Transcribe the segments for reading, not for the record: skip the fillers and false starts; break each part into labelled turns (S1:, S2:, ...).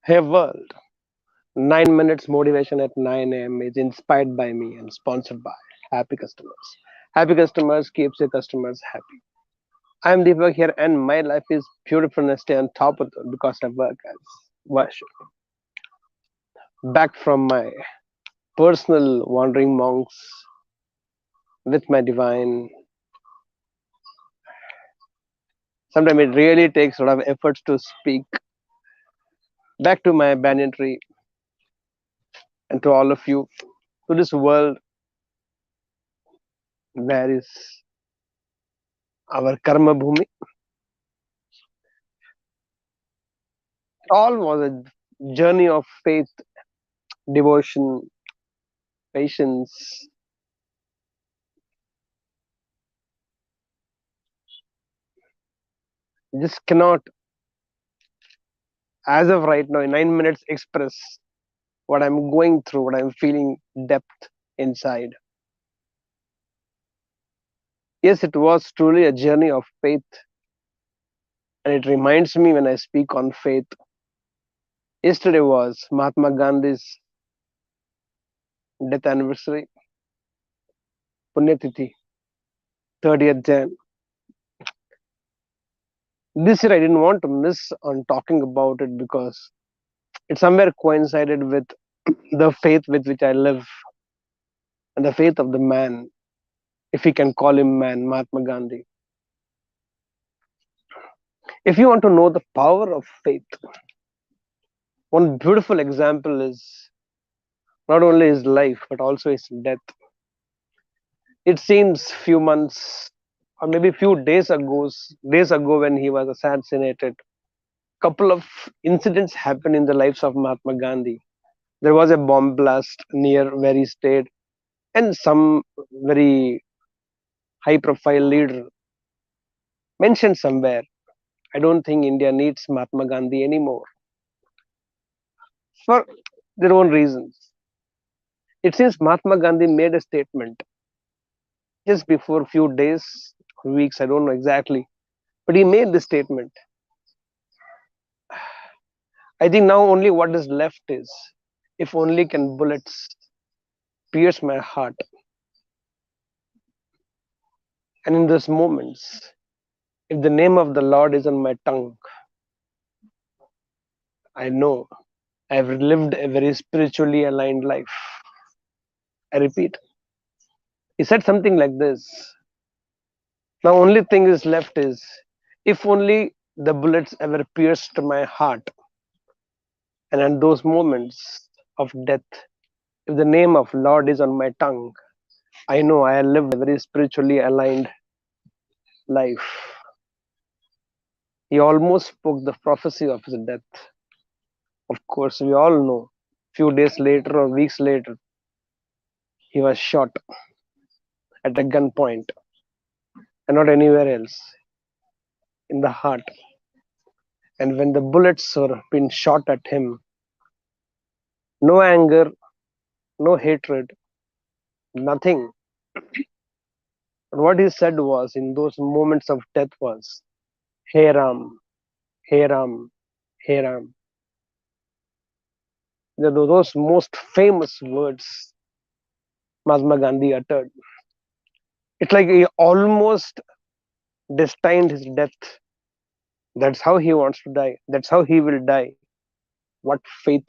S1: Hey world, 9 minutes motivation at 9 a.m. is inspired by me and sponsored by Happy Customers. Happy Customers keeps your customers happy. I'm Deepak here and my life is beautiful and I stay on top of it because I work as worship. Back from my personal wandering monks with my divine. Sometimes it really takes a lot of efforts to speak back to my banyan tree and to all of you, to this world where is our karma bhumi. All was a journey of faith, devotion, patience. Just cannot, as of right now, in 9 minutes, express what I'm going through, what I'm feeling depth inside. Yes, it was truly a journey of faith, and it reminds me when I speak on faith. Yesterday was Mahatma Gandhi's death anniversary, Punyatithi, 30th Jan. This year I didn't want to miss on talking about it because it somewhere coincided with the faith with which I live and the faith of the man, if we can call him man, Mahatma Gandhi. If you want to know the power of faith, one beautiful example is not only his life but also his death. It seems few months or maybe few days ago when he was assassinated, couple of incidents happened in the lives of Mahatma Gandhi. There was a bomb blast near where he stayed, and some very high profile leader mentioned somewhere, I don't think India needs Mahatma Gandhi anymore for their own reasons. It seems Mahatma Gandhi made a statement just before few days, weeks, I don't know exactly, but he made the statement. I think now only what is left is, if only can bullets pierce my heart, and in those moments, if the name of the Lord is on my tongue, I know I've lived a very spiritually aligned life. I repeat, he said something like this. Now, only thing is left is, if only the bullets ever pierced my heart, and in those moments of death, if the name of Lord is on my tongue, I know I lived a very spiritually aligned life. He almost spoke the prophecy of his death. Of course, we all know. Few days later or weeks later, he was shot at a gunpoint, and not anywhere else, in the heart. And when the bullets were being shot at him, no anger, no hatred, nothing. But what he said was in those moments of death was, Hey Ram, Hey Ram, Hey Ram. Those most famous words Mahatma Gandhi uttered. It's like he almost destined his death. That's how he wants to die. That's how he will die. What faith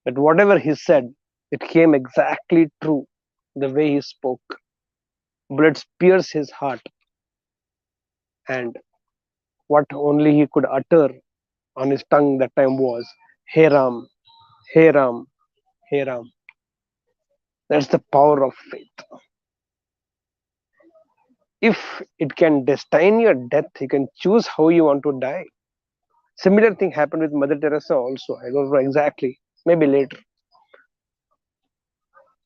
S1: that whatever he said, it came exactly true the way he spoke. Bullets pierce his heart, and what only he could utter on his tongue that time was, Hey Ram, Hey Ram, Hey Ram. That's the power of faith. If it can destine your death, you can choose how you want to die. Similar thing happened with Mother Teresa also. I don't know exactly, maybe later.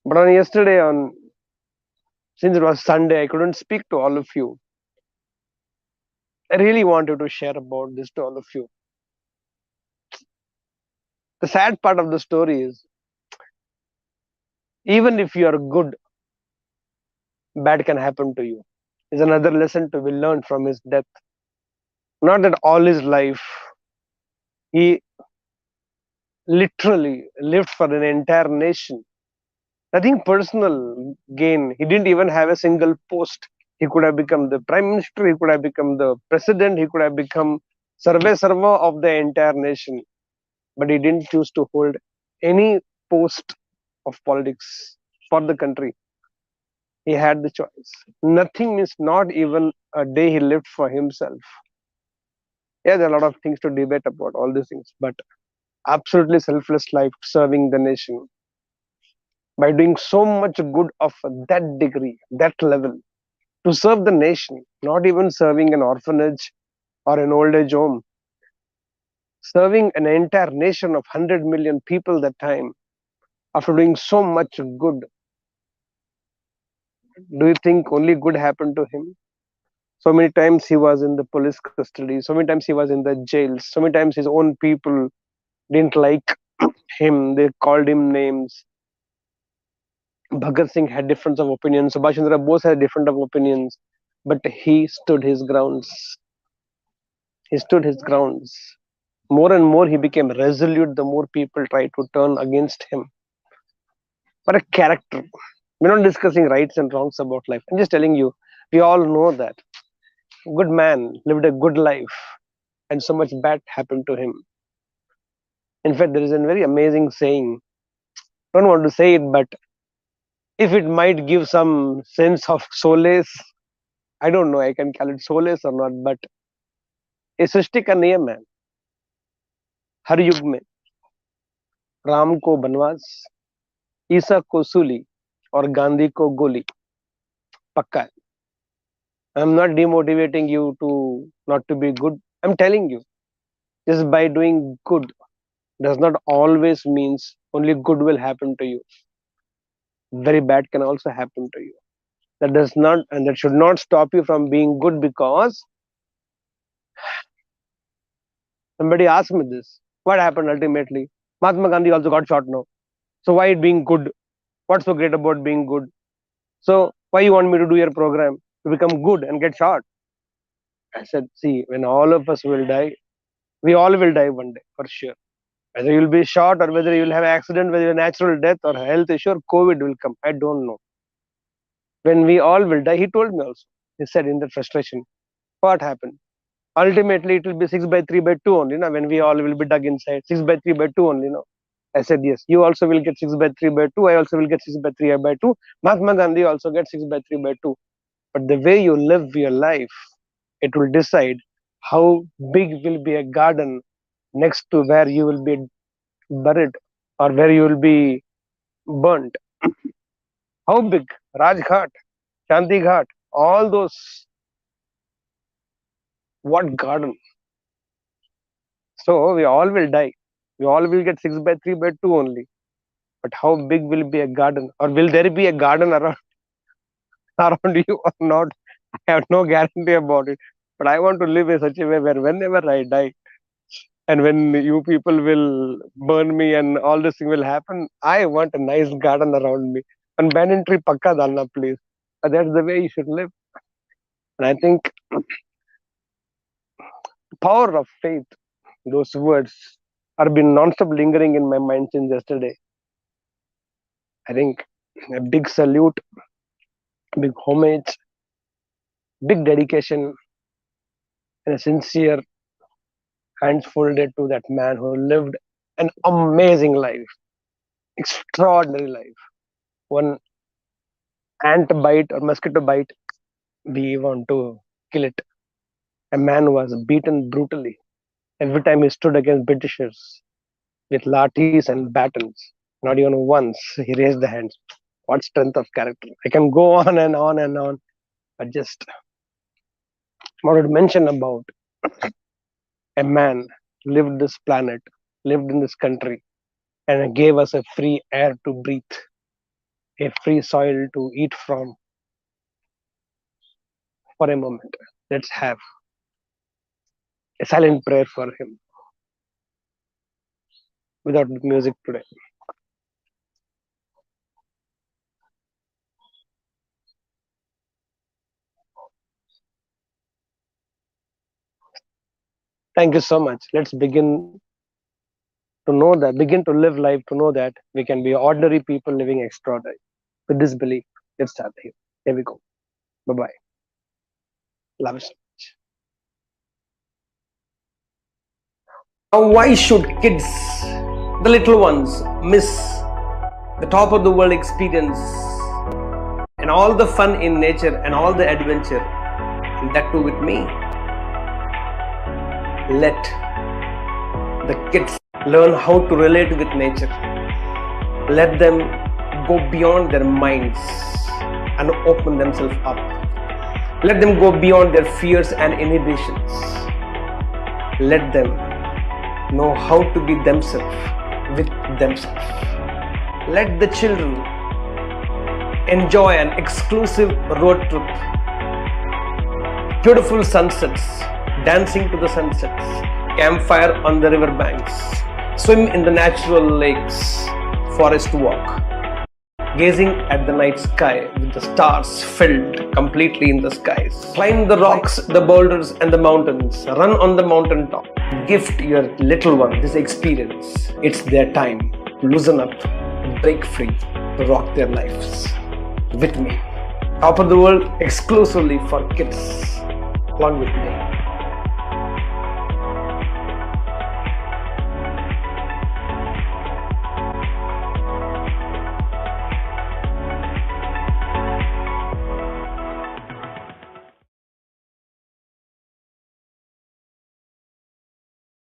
S1: But on yesterday, on since it was Sunday, I couldn't speak to all of you. I really wanted to share about this to all of you. The sad part of the story is, even if you are good, bad can happen to you. Is another lesson to be learned from his death. Not that all his life he literally lived for an entire nation. Nothing personal gain. He didn't even have a single post. He could have become the prime minister, he could have become the president, he could have become survey server of the entire nation. But he didn't choose to hold any post of politics for the country. He had the choice. Nothing means not even a day he lived for himself. Yeah, there are a lot of things to debate about all these things, but absolutely selfless life serving the nation by doing so much good of that degree, that level, to serve the nation, not even serving an orphanage or an old age home, serving an entire nation of 100 million people that time after doing so much good. Do you think only good happened to him? So many times he was in the police custody, so many times he was in the jails, so many times his own people didn't like him, they called him names. Bhagat Singh had difference of opinions, Subhash Chandra Bose had different of opinions, but he stood his grounds. He stood his grounds. More and more he became resolute, the more people tried to turn against him. But a character. We're not discussing rights and wrongs about life. I'm just telling you, we all know that. Good man lived a good life, and so much bad happened to him. In fact, there is a very amazing saying. I don't want to say it, but if it might give some sense of solace, I don't know, I can call it solace or not, but ये सृष्टि का नियम है. हर युग में राम को बनवास, ईसा को सूली और गांधी को गोली. पक्का है. I'm not demotivating you to not to be good. I'm telling you, just by doing good does not always means only good will happen to you. Very bad can also happen to you. That does not and that should not stop you from being good, because somebody asked me this. What happened ultimately? Mahatma Gandhi also got shot now. So why it being good? What's so great about being good? So why you want me to do your program to become good and get shot? I said, see, when all of us will die, we all will die one day for sure. Whether you'll be shot or whether you'll have accident, whether a natural death or health issue or COVID will come, I don't know. When we all will die, he told me also. He said in the frustration, what happened? Ultimately, it will be 6 by 3 by 2 only, no? When we all will be dug inside, 6 by 3 by 2 only, no? I said, yes, you also will get 6 by 3 by 2. I also will get 6 by 3 by 2. Mahatma Gandhi also gets 6 by 3 by 2. But the way you live your life, it will decide how big will be a garden next to where you will be buried or where you will be burnt. How big? Rajghat, Shanti Ghat, all those. What garden? So we all will die. We all will get 6 by 3 by 2 only. But how big will be a garden? Or will there be a garden around, around you or not? I have no guarantee about it. But I want to live in such a way where whenever I die and when you people will burn me and all this thing will happen, I want a nice garden around me. And banyan tree pakka dalna, please. That's the way you should live. And I think power of faith, those words are been non-stop lingering in my mind since yesterday. I think a big salute, big homage, big dedication, and a sincere hands folded to that man who lived an amazing life, extraordinary life. One ant bite or mosquito bite, we want to kill it. A man was beaten brutally every time he stood against Britishers with lathis and batons. Not even once he raised the hands. What strength of character! I can go on and on and on, but just wanted to mention about a man lived this planet, lived in this country, and gave us a free air to breathe, a free soil to eat from for a moment. Let's have a silent prayer for him without music today. Thank you so much. Let's begin to know that, begin to live life to know that we can be ordinary people living extraordinary. With this belief, let's start here. Here we go. Bye bye. Love you. Now, why should kids, the little ones, miss the top of the world experience and all the fun in nature and all the adventure, and that too with me? Let the kids learn how to relate with nature. Let them go beyond their minds and open themselves up. Let them go beyond their fears and inhibitions. Let them know how to be themselves with themselves. Let the children enjoy an exclusive road trip, beautiful sunsets, dancing to the sunsets, campfire on the river banks, swim in the natural lakes, forest walk, gazing at the night sky with the stars filled completely in the skies. Climb the rocks, the boulders and the mountains. Run on the mountaintop. Gift your little one this experience. It's their time to loosen up, break free, to rock their lives. With me. Top of the world exclusively for kids. Along with me.